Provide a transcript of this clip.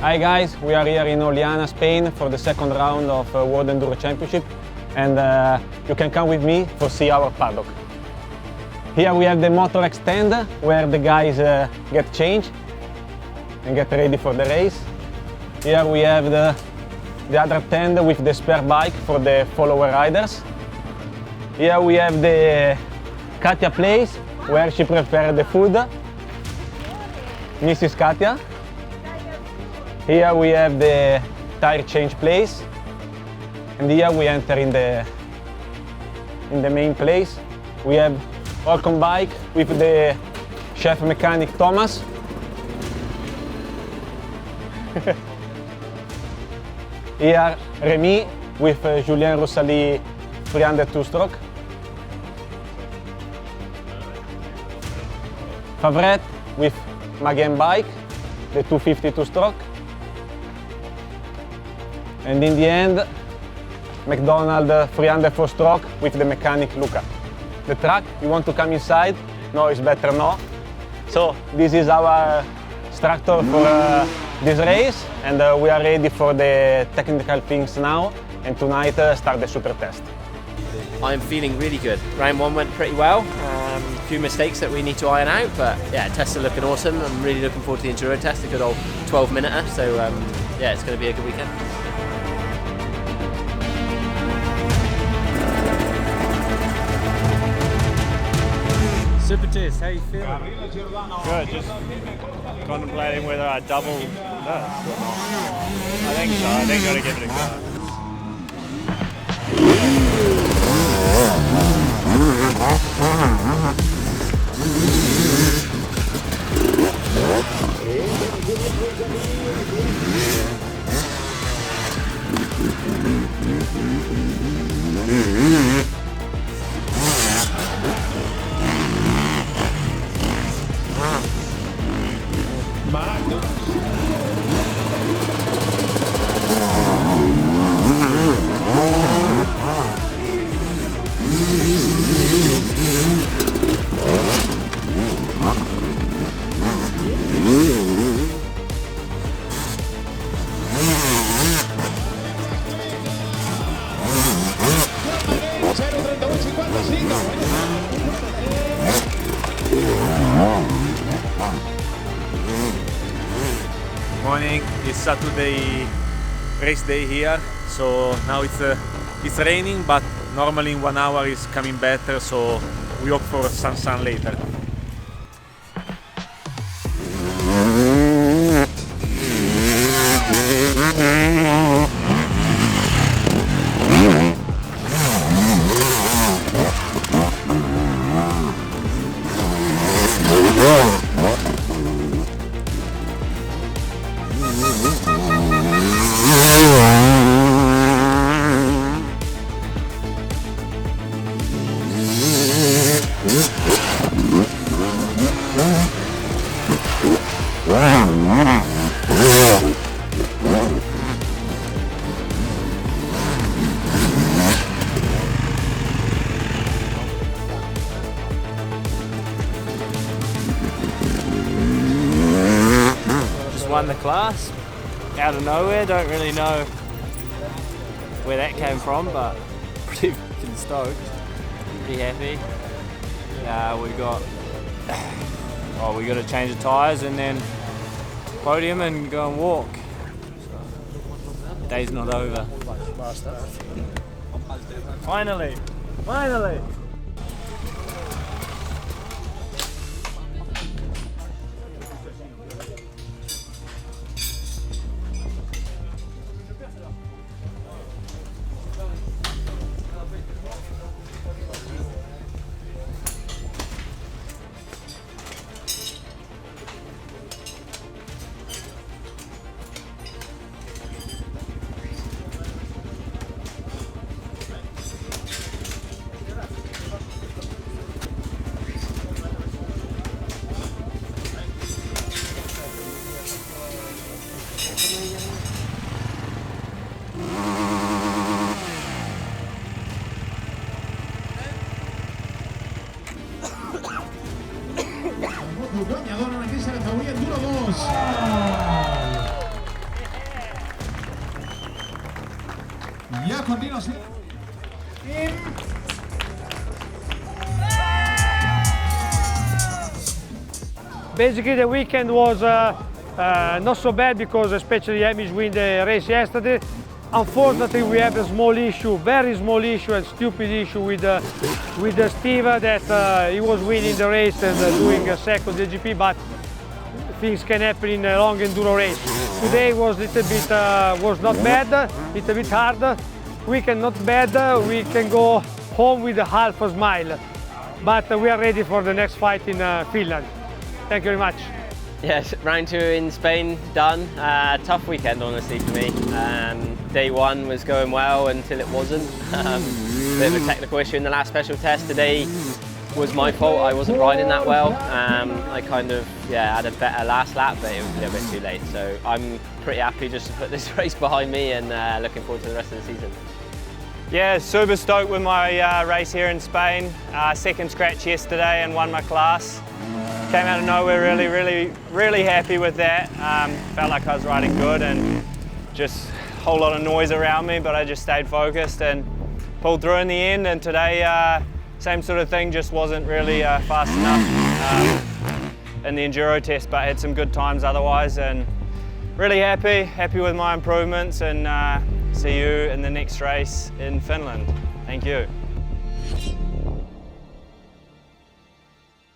Hi guys, we are here in Oliana, Spain for the second round of World Enduro Championship, and you can come with me to see our paddock. Here we have the motor extend where the guys get changed and get ready for the race. Here we have the other tent with the spare bike for the follower riders. Here we have the Katia place where she prepared the food. Mrs. Katia. Here we have the tire change place, and here we enter in the main place. We have Orcon bike with the chef mechanic Thomas. Here Remy with Julien Rossali 300 two-stroke. Favrette with Magen bike, the 250 two-stroke. And in the end, McDonald 300 four-stroke with the mechanic Luca. The track, you want to come inside? No, it's better no. So this is our structure for this race, and we are ready for the technical things now, and tonight start the super test. I'm feeling really good. Round one went pretty well. A few mistakes that we need to iron out, but yeah, tests are looking awesome. I'm really looking forward to the enduro test, a good old 12-minute. So yeah, it's going to be a good weekend. Super test, how you feeling? Good, just contemplating whether I double this or not. I think so, I think I've got to give it a go. Morning, it's Saturday race day here, so now it's raining, but normally in 1 hour it's coming better, so we hope for some sun later. Won the class out of nowhere. Don't really know where that came from, but pretty fucking stoked. Pretty happy. We got to change the tyres and then podium and go and walk. So, day's not over. Finally. guanyadora en aquesta categoria Enduro 2. Continua, sì. Basically the weekend was not so bad because especially Amish win the race yesterday. Unfortunately we have a small issue, very small issue and stupid issue with Steve that he was winning the race and doing a second GP, but things can happen in a long enduro race. Today was a little bit was not bad, a little bit hard. Weekend not bad, we can go home with a half a smile. But we are ready for the next fight in Finland. Thank you very much. Yes, round 2 in Spain done. Tough weekend honestly for me. Day 1 was going well until it wasn't. Bit of a technical issue in the last special test. Today was my fault, I wasn't riding that well. I kind of had a better last lap, but it was a little bit too late. So I'm pretty happy just to put this race behind me and looking forward to the rest of the season. Yeah, super stoked with my race here in Spain. Second scratch yesterday and won my class. Came out of nowhere, really happy with that. Felt like I was riding good and just a whole lot of noise around me, but I just stayed focused and pulled through in the end. And today, same sort of thing, just wasn't really fast enough in the enduro test, but had some good times otherwise. And really happy with my improvements, and see you in the next race in Finland. Thank you.